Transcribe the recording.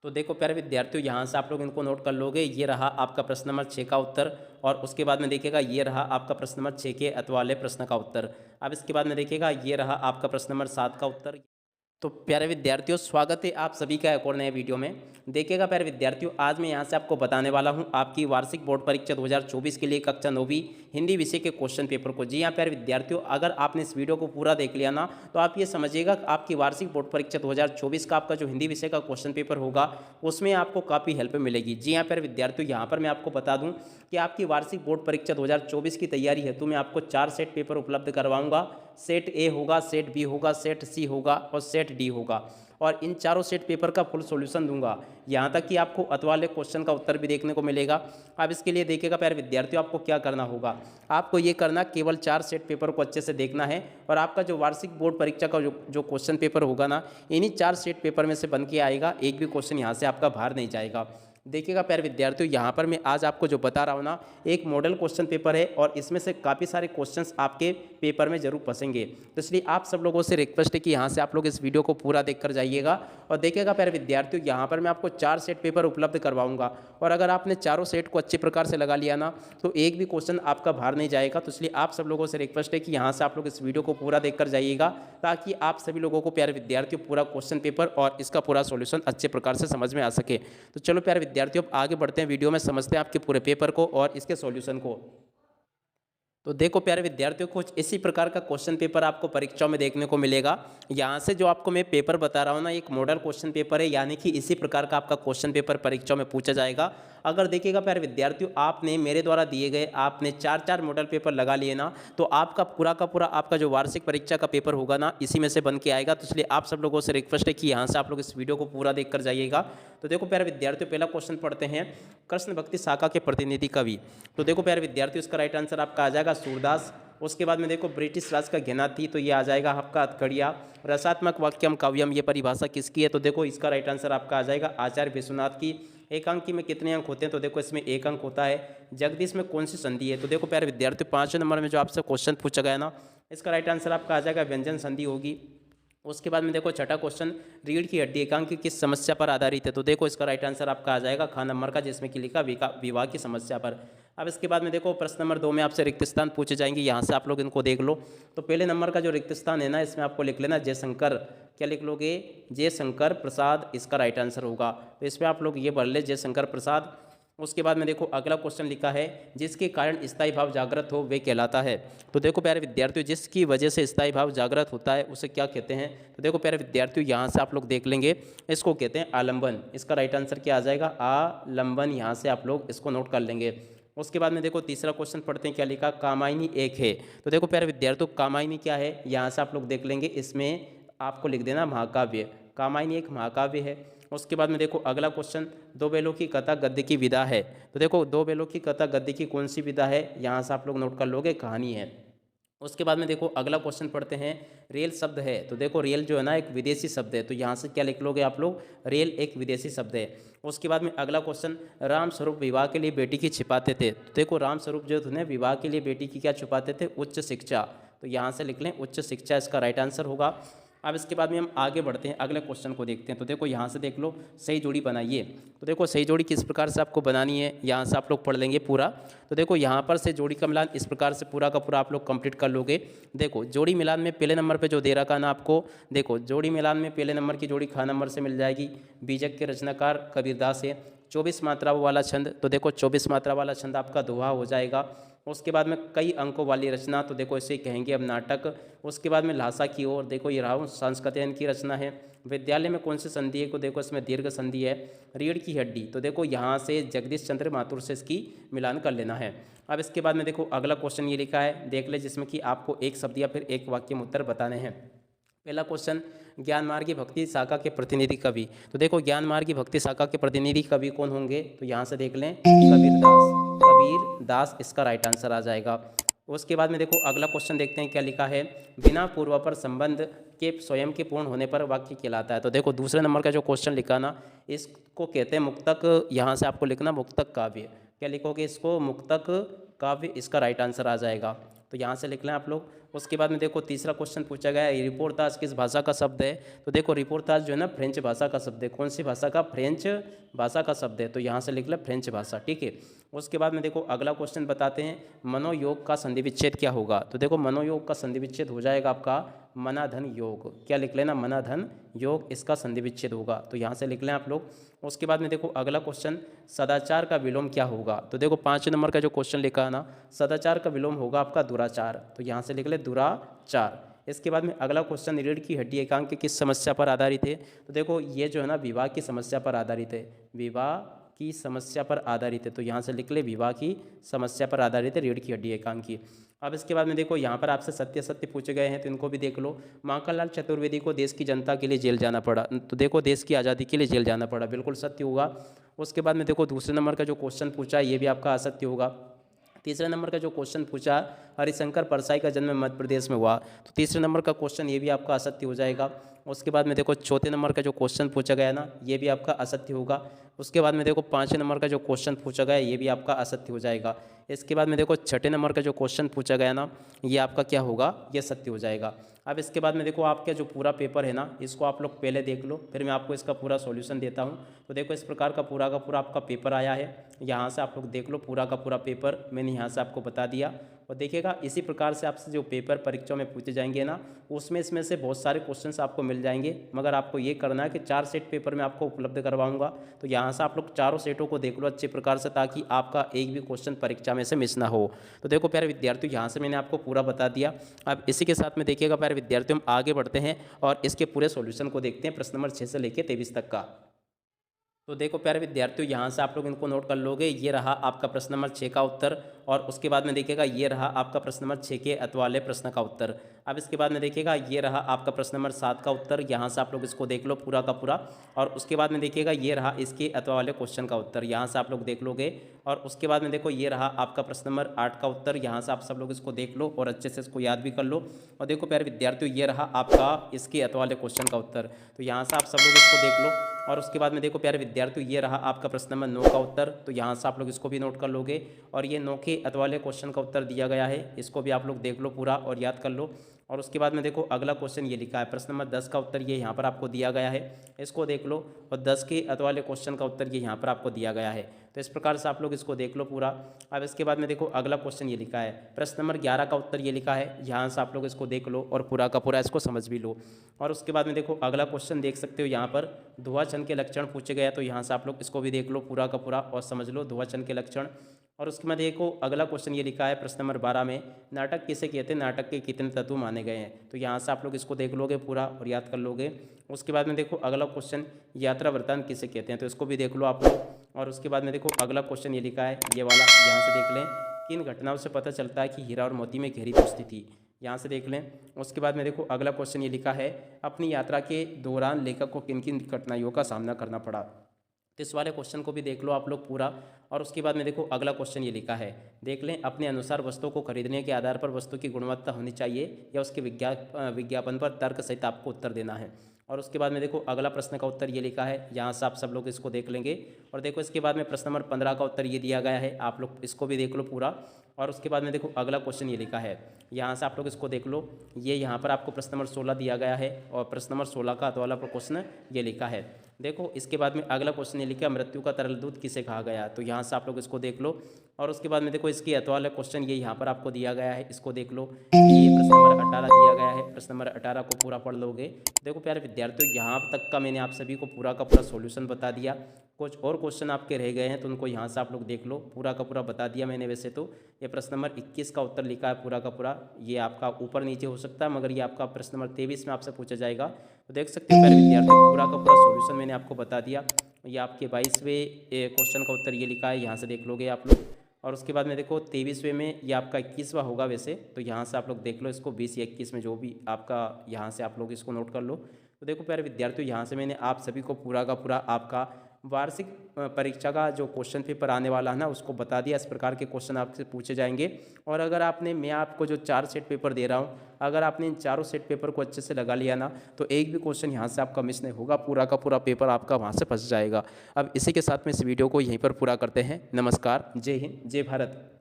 तो देखो प्यारे विद्यार्थियों, यहाँ से आप लोग इनको नोट कर लोगे। ये रहा आपका प्रश्न नंबर 6 का उत्तर, और उसके बाद में देखिएगा ये रहा आपका प्रश्न नंबर 6 के अत वाले प्रश्न का उत्तर। अब इसके बाद में देखिएगा ये रहा आपका प्रश्न नंबर 7 का उत्तर। तो प्यारे विद्यार्थियों, स्वागत है आप सभी का एक और नए वीडियो में। देखिएगा प्यारे विद्यार्थियों, आज मैं यहाँ से आपको बताने वाला हूँ आपकी वार्षिक बोर्ड परीक्षा 2024 के लिए कक्षा 9वीं हिंदी विषय के क्वेश्चन पेपर को। जी हाँ प्यारे विद्यार्थियों, अगर आपने इस वीडियो को पूरा देख लिया ना, तो आप ये समझिएगा कि आपकी वार्षिक बोर्ड परीक्षा 2024 का आपका जो हिंदी विषय का क्वेश्चन पेपर होगा उसमें आपको काफ़ी हेल्प मिलेगी। जी हाँ प्यारे विद्यार्थियों, यहाँ पर मैं आपको बता दूँ कि आपकी वार्षिक बोर्ड परीक्षा 2024 की तैयारी हेतु मैं आपको 4 सेट पेपर उपलब्ध करवाऊंगा। सेट ए होगा, सेट बी होगा, सेट सी होगा और सेट डी होगा, और इन चारों सेट पेपर का फुल सॉल्यूशन दूंगा। यहाँ तक कि आपको अत वाले क्वेश्चन का उत्तर भी देखने को मिलेगा। अब इसके लिए देखिएगा प्यारे विद्यार्थियों, आपको क्या करना होगा, आपको ये करना केवल 4 सेट पेपर को अच्छे से देखना है, और आपका जो वार्षिक बोर्ड परीक्षा का जो क्वेश्चन पेपर होगा ना, इन्हीं 4 सेट पेपर में से बन के आएगा। एक भी क्वेश्चन यहाँ से आपका बाहर नहीं जाएगा। देखिएगा प्यारे विद्यार्थियों, यहाँ पर मैं आज आपको जो बता रहा हूँ ना, एक मॉडल क्वेश्चन पेपर है, और इसमें से काफ़ी सारे क्वेश्चंस आपके पेपर में जरूर फंसेंगे। तो इसलिए आप सब लोगों से रिक्वेस्ट है कि यहाँ से आप लोग इस वीडियो को पूरा देखकर जाइएगा। और देखिएगा प्यारे विद्यार्थियों, यहाँ पर मैं आपको 4 सेट पेपर उपलब्ध करवाऊंगा, और अगर आपने चारों सेट को अच्छे प्रकार से लगा लिया ना, तो एक भी क्वेश्चन आपका बाहर नहीं जाएगा। तो इसलिए आप सब लोगों से रिक्वेस्ट है कि यहाँ से आप लोग इस वीडियो को पूरा देखकर जाइएगा, ताकि आप सभी लोगों को प्यारे विद्यार्थियों पूरा क्वेश्चन पेपर और इसका पूरा सॉल्यूशन अच्छे प्रकार से समझ में आ सके। तो चलो प्यारे विद्यार्थियों, आगे बढ़ते हैं वीडियो में, समझते हैं आपके पूरे पेपर को और इसके सॉल्यूशन को। तो देखो प्यारे विद्यार्थियों, कुछ इसी प्रकार का क्वेश्चन पेपर आपको परीक्षाओं में देखने को मिलेगा। यहाँ से जो आपको मैं पेपर बता रहा हूँ ना, एक मॉडल क्वेश्चन पेपर है, यानी कि इसी प्रकार का आपका क्वेश्चन पेपर परीक्षाओं में पूछा जाएगा। अगर देखिएगा प्यारे विद्यार्थियों, आपने मेरे द्वारा दिए गए आपने 4 मॉडल पेपर लगा लिए ना, तो आपका पूरा का पूरा आपका जो वार्षिक परीक्षा का पेपर होगा ना, इसी में से बन के आएगा। तो इसलिए आप सब लोगों से रिक्वेस्ट है कि यहाँ से आप लोग इस वीडियो को पूरा देखकर जाइएगा। तो देखो प्यारे विद्यार्थियों, पहला क्वेश्चन पढ़ते हैं, कृष्ण भक्ति शाखा के प्रतिनिधि कवि। तो देखो प्यारे विद्यार्थियों, इसका राइट आंसर आपका आ जाएगा सूरदास। उसके बाद में देखो ब्रिटिश राज का ज्ञानार्थी, तो ये आ जाएगा आपका अतकड़िया। रसात्मक वाक्यम काव्यम, ये परिभाषा किसकी है, तो देखो इसका राइट आंसर आपका आ जाएगा आचार्य विश्वनाथ की। एकांकी में कितने अंक होते हैं, तो देखो इसमें 1 अंक होता है। जगदीश में कौन सी संधि है, तो देखो प्यारे विद्यार्थियों 5वें नंबर में जो आपसे क्वेश्चन पूछा गया ना, इसका राइट आंसर आपका आ जाएगा व्यंजन संधि होगी। उसके बाद में देखो छठा क्वेश्चन, रीढ़ की हड्डी एकांकी किस समस्या पर आधारित है, तो देखो इसका राइट आंसर आपका आ जाएगा ख नंबर का, जिसमें कि लिखा विवाह की समस्या पर। अब इसके बाद में देखो प्रश्न नंबर 2 में आपसे रिक्त स्थान पूछे जाएंगे, यहाँ से आप लोग इनको देख लो। तो पहले नंबर का जो रिक्त स्थान है ना, इसमें आपको लिख लेना जयशंकर। क्या लिख लोगे, जयशंकर प्रसाद, इसका राइट आंसर होगा। तो इसमें आप लोग ये भर ले, जयशंकर प्रसाद। उसके बाद में देखो अगला क्वेश्चन लिखा है, जिसके कारण स्थायी भाव जागृत हो वे कहलाता है। तो देखो प्यारे विद्यार्थियों, जिसकी वजह से स्थायी भाव जागृत होता है उसे क्या कहते हैं, तो देखो प्यारे विद्यार्थियों, यहाँ से आप लोग देख लेंगे, इसको कहते हैं आलंबन। इसका राइट आंसर क्या आ जाएगा, आलंबन। यहाँ से आप लोग इसको नोट कर लेंगे। उसके बाद में देखो तीसरा क्वेश्चन पढ़ते हैं, क्या लिखा, कामायनी एक है। तो देखो प्यारे विद्यार्थियों, कामायनी क्या है, यहाँ से आप लोग देख लेंगे, इसमें आपको लिख देना महाकाव्य। कामायनी एक महाकाव्य है। उसके बाद में देखो अगला क्वेश्चन, दो बैलों की कथा गद्य की विधा है। तो देखो दो बैलों की कथा गद्य की कौन सी विधा है, यहाँ से आप लोग नोट कर लोगे, कहानी है। उसके बाद में देखो अगला क्वेश्चन पढ़ते हैं, रेल शब्द है। तो देखो रेल जो है ना, एक विदेशी शब्द है, तो यहाँ से क्या लिख लोगे आप लोग, रेल एक विदेशी शब्द है। उसके बाद में अगला क्वेश्चन, राम स्वरूप विवाह के लिए बेटी की छिपाते थे। तो देखो राम स्वरूप जो थे विवाह के लिए बेटी की क्या छुपाते थे, उच्च शिक्षा। तो यहाँ से लिख लें उच्च शिक्षा, इसका राइट आंसर होगा। अब इसके बाद में हम आगे बढ़ते हैं, अगले क्वेश्चन को देखते हैं। तो देखो यहाँ से देख लो, सही जोड़ी बनाइए। तो देखो सही जोड़ी किस प्रकार से आपको बनानी है, यहाँ से आप लोग पढ़ लेंगे पूरा। तो देखो यहाँ पर से जोड़ी का मिलान इस प्रकार से पूरा का पूरा आप लोग कंप्लीट कर लोगे। देखो जोड़ी मिलान में पहले नंबर पे जो दे रखा ना आपको, देखो जोड़ी मिलान में पहले नंबर की जोड़ी खा नंबर से मिल जाएगी। बीजक के रचनाकार कबीरदास है। 24 मात्रा वाला छंद, तो देखो 24 मात्रा वाला छंद आपका दोहा हो जाएगा। उसके बाद में कई अंकों वाली रचना, तो देखो इसे कहेंगे अब नाटक। उसके बाद में लासा की ओर, देखो ये राहुल सांस्कृतिक की रचना है। विद्यालय में कौन सी संधि है, को देखो इसमें दीर्घ संधि है। रीढ़ की हड्डी, तो देखो यहाँ से जगदीश चंद्र माथुर से इसकी मिलान कर लेना है। अब इसके बाद में देखो अगला क्वेश्चन ये लिखा है, देख ले, जिसमें कि आपको एक शब्द या फिर एक वाक्य में उत्तर बताने हैं। पहला क्वेश्चन, ज्ञान मार्ग की भक्ति शाखा के प्रतिनिधि कवि। तो देखो ज्ञान मार्ग की भक्ति शाखा के प्रतिनिधि कवि कौन होंगे, तो यहाँ से देख लें कबीरदास। कबीरदास इसका राइट आंसर आ जाएगा। उसके बाद में देखो अगला क्वेश्चन देखते हैं, क्या लिखा है, बिना पूर्वापर संबंध के स्वयं के पूर्ण होने पर वाक्य कहलाता है। तो देखो दूसरे नंबर का जो क्वेश्चन लिखा ना, इसको कहते हैं मुक्तक। यहाँ से आपको लिखना मुक्तक काव्य। क्या लिखोगे इसको, मुक्तक काव्य, इसका राइट आंसर आ जाएगा। तो यहाँ से लिख लें आप लोग उसके बाद में देखो तीसरा क्वेश्चन पूछा गया है रिपोर्टाज किस भाषा का शब्द है। तो देखो रिपोर्टाज जो है ना फ्रेंच भाषा का शब्द है। कौन सी भाषा का? फ्रेंच भाषा का शब्द है, तो यहाँ से लिख ले फ्रेंच भाषा, ठीक है। उसके बाद में देखो अगला क्वेश्चन बताते हैं मनोयोग का संधि विच्छेद क्या होगा। तो देखो मनोयोग का संधि विच्छेद हो जाएगा आपका मनाधन योग। क्या लिख लेना? मनाधन योग, इसका संधि विच्छेद होगा, तो यहाँ से लिख लें आप लोग। उसके बाद में देखो अगला क्वेश्चन सदाचार का विलोम क्या होगा। तो देखो 5 नंबर का जो क्वेश्चन लिखा है ना, सदाचार का विलोम होगा आपका दुराचार, तो यहाँ से लिख ले दुराचार। इसके बाद में अगला क्वेश्चन रीढ़ की हड्डी एकांक किस समस्या पर आधारित है। तो देखो ये जो है ना विवाह की समस्या पर आधारित है, विवाह की समस्या पर आधारित है, तो यहाँ से लिख ले विवाह की समस्या पर आधारित है रीढ़ की हड्डी एकांकी। अब इसके बाद में देखो यहाँ पर आपसे सत्य सत्य पूछे गए हैं, तो इनको भी देख लो। माखनलाल चतुर्वेदी को देश की जनता के लिए जेल जाना पड़ा, तो देखो देश की आज़ादी के लिए जेल जाना पड़ा, बिल्कुल सत्य होगा। उसके बाद में देखो दूसरे नंबर का जो क्वेश्चन पूछा है ये भी आपका असत्य होगा। तीसरे नंबर का जो क्वेश्चन पूछा हरिशंकर परसाई का जन्म मध्य प्रदेश में हुआ, तो तीसरे नंबर का क्वेश्चन ये भी आपका असत्य हो जाएगा। उसके बाद में देखो चौथे नंबर का जो क्वेश्चन पूछा गया ना ये भी आपका असत्य होगा। उसके बाद में देखो 5 नंबर का जो क्वेश्चन पूछा गया ये भी आपका असत्य हो जाएगा। इसके बाद में देखो छठे नंबर का जो क्वेश्चन पूछा गया ना ये आपका क्या होगा? ये सत्य हो जाएगा। अब इसके बाद में देखो आपका जो पूरा पेपर है ना इसको आप लोग पहले देख लो, फिर मैं आपको इसका पूरा सॉल्यूशन देता हूँ। तो देखो इस प्रकार का पूरा आपका पेपर आया है, यहाँ से आप लोग देख लो पूरा का पूरा पेपर मैंने यहाँ से आपको बता दिया। और देखिएगा इसी प्रकार से आपसे जो पेपर परीक्षा में पूछे जाएंगे ना उसमें इसमें से बहुत सारे क्वेश्चंस आपको मिल जाएंगे, मगर आपको ये करना है कि 4 सेट पेपर मैं आपको उपलब्ध करवाऊंगा। तो यहाँ से आप लोग चारों सेटों को देख लो अच्छे प्रकार से, ताकि आपका एक भी क्वेश्चन परीक्षा में से मिस ना हो। तो देखो प्यारे विद्यार्थियों यहाँ से मैंने आपको पूरा बता दिया। अब इसी के साथ में देखिएगा प्यारे विद्यार्थियों हम आगे बढ़ते हैं और इसके पूरे सॉल्यूशन को देखते हैं प्रश्न नंबर 6 से लेकर 23 तक का। तो देखो प्यारे विद्यार्थियों यहाँ से आप लोग इनको नोट कर लोगे, ये रहा आपका प्रश्न नंबर 6 का उत्तर, और उसके बाद में देखिएगा ये रहा आपका प्रश्न नंबर 6 के अतवाले प्रश्न का उत्तर। अब इसके बाद में देखिएगा ये रहा आपका प्रश्न नंबर 7 का उत्तर, यहाँ से आप लोग इसको देख लो पूरा का पूरा। और उसके बाद में देखिएगा ये रहा इसके अतवाले क्वेश्चन का उत्तर, यहाँ से आप लोग देख लोगे। और उसके बाद में देखो ये रहा आपका प्रश्न नंबर 8 का उत्तर, यहाँ से आप सब लोग इसको देख लो और अच्छे से इसको याद भी कर लो। और देखो प्यारे विद्यार्थियों ये रहा आपका इसके अतवाले क्वेश्चन का उत्तर, तो यहाँ से आप सब लोग इसको देख लो। और उसके बाद में देखो प्यारे विद्यार्थियों ये रहा आपका प्रश्न नंबर 9 का उत्तर, तो यहाँ से आप लोग इसको भी नोट कर लोगे। और ये 9 के अतवाले क्वेश्चन का उत्तर दिया गया है, इसको भी आप लोग देख लो पूरा और याद कर लो। और उसके बाद में देखो अगला क्वेश्चन ये लिखा है प्रश्न नंबर 10 का उत्तर, ये यहाँ पर आपको दिया गया है, इसको देख लो। और 10 के अतवाले क्वेश्चन का उत्तर ये यहाँ पर आपको दिया गया है, तो इस प्रकार से आप लोग इसको देख लो पूरा। अब इसके बाद में देखो अगला क्वेश्चन ये लिखा है प्रश्न नंबर 11 का उत्तर ये लिखा है, यहाँ से आप लोग इसको देख लो और पूरा का पूरा इसको समझ भी लो। और उसके बाद में देखो अगला क्वेश्चन देख सकते हो यहाँ पर धुआं के लक्षण पूछे गए, तो यहाँ से आप लोग इसको भी देख लो पूरा का पूरा और समझ लो धुआं के लक्षण। और उसके बाद देखो अगला क्वेश्चन ये लिखा है प्रश्न नंबर 12 में नाटक किसे कहते हैं, नाटक के कितने तत्व माने गए हैं, तो यहाँ से आप लोग इसको देख लोगे पूरा और याद कर लोगे। उसके बाद में देखो अगला क्वेश्चन यात्रा वृत्तांत किसे कहते हैं, तो इसको भी देख लो आप लोग। और उसके बाद में देखो अगला क्वेश्चन ये लिखा है ये वाला, यहाँ से देख लें किन घटनाओं से पता चलता है कि हीरा और मोती में गहरी दोस्ती थी, यहाँ से देख लें। उसके बाद में देखो अगला क्वेश्चन ये लिखा है अपनी यात्रा के दौरान लेखक को किन किन कठिनाइयों का सामना करना पड़ा, तो इस वाले क्वेश्चन को भी देख लो आप लोग पूरा। और उसके बाद में देखो अगला क्वेश्चन ये लिखा है देख लें अपने अनुसार वस्तु को खरीदने के आधार पर वस्तु की गुणवत्ता होनी चाहिए या उसके विज्ञापन पर तर्क सहित आपको उत्तर देना है। और उसके बाद में देखो अगला प्रश्न का उत्तर ये लिखा है, यहाँ से आप सब लोग इसको देख लेंगे। और देखो इसके बाद में प्रश्न नंबर 15 का उत्तर ये दिया गया है, आप लोग इसको भी देख लो पूरा। और उसके बाद में देखो अगला क्वेश्चन ये लिखा है, यहाँ से आप लोग इसको देख लो, ये यहाँ पर आपको प्रश्न नंबर 16 दिया गया है और प्रश्न नंबर 16 का अतवाला क्वेश्चन ये लिखा है। देखो इसके बाद में अगला क्वेश्चन ये लिखा मृत्यु का तरल दूध किसे कहा गया, तो यहाँ से आप लोग इसको देख लो। और उसके बाद में देखो इसके अतवाला क्वेश्चन ये यहाँ पर आपको दिया गया है, इसको देख लो। ये प्रश्न नंबर 18 दिया गया है, प्रश्न नंबर 18 को पूरा पढ़ लोगे। देखो प्यारे विद्यार्थियों यहाँ तक का मैंने आप सभी को पूरा का पूरा सॉल्यूशन बता दिया। कुछ और क्वेश्चन आपके रह गए हैं तो उनको यहाँ से आप लोग देख लो, पूरा का पूरा बता दिया मैंने। वैसे तो ये प्रश्न नंबर 21 का उत्तर लिखा है पूरा का पूरा, ये आपका ऊपर नीचे हो सकता है मगर ये आपका प्रश्न नंबर 23 में आपसे पूछा जाएगा। तो देख सकते हो प्यारे विद्यार्थियों पूरा का पूरा सॉल्यूशन मैंने आपको बता दिया। ये आपके 22वें क्वेश्चन का उत्तर ये लिखा है, यहाँ से देख लोगे आप लोग। और उसके बाद में देखो 23वें में ये आपका 21वां होगा वैसे, तो यहाँ से आप लोग देख लो इसको 20 या 21 में जो भी आपका, यहाँ से आप लोग इसको नोट कर लो। तो देखो प्यारे विद्यार्थियों यहाँ से मैंने आप सभी को पूरा का पूरा आपका वार्षिक परीक्षा का जो क्वेश्चन पेपर आने वाला है ना उसको बता दिया। इस प्रकार के क्वेश्चन आपसे पूछे जाएंगे। और अगर आपने, मैं आपको जो 4 सेट पेपर दे रहा हूँ, अगर आपने इन चारों सेट पेपर को अच्छे से लगा लिया ना तो एक भी क्वेश्चन यहाँ से आपका मिस नहीं होगा, पूरा का पूरा पेपर आपका वहाँ से फंस जाएगा। अब इसी के साथ में इस वीडियो को यहीं पर पूरा करते हैं। नमस्कार, जय हिंद, जय भारत।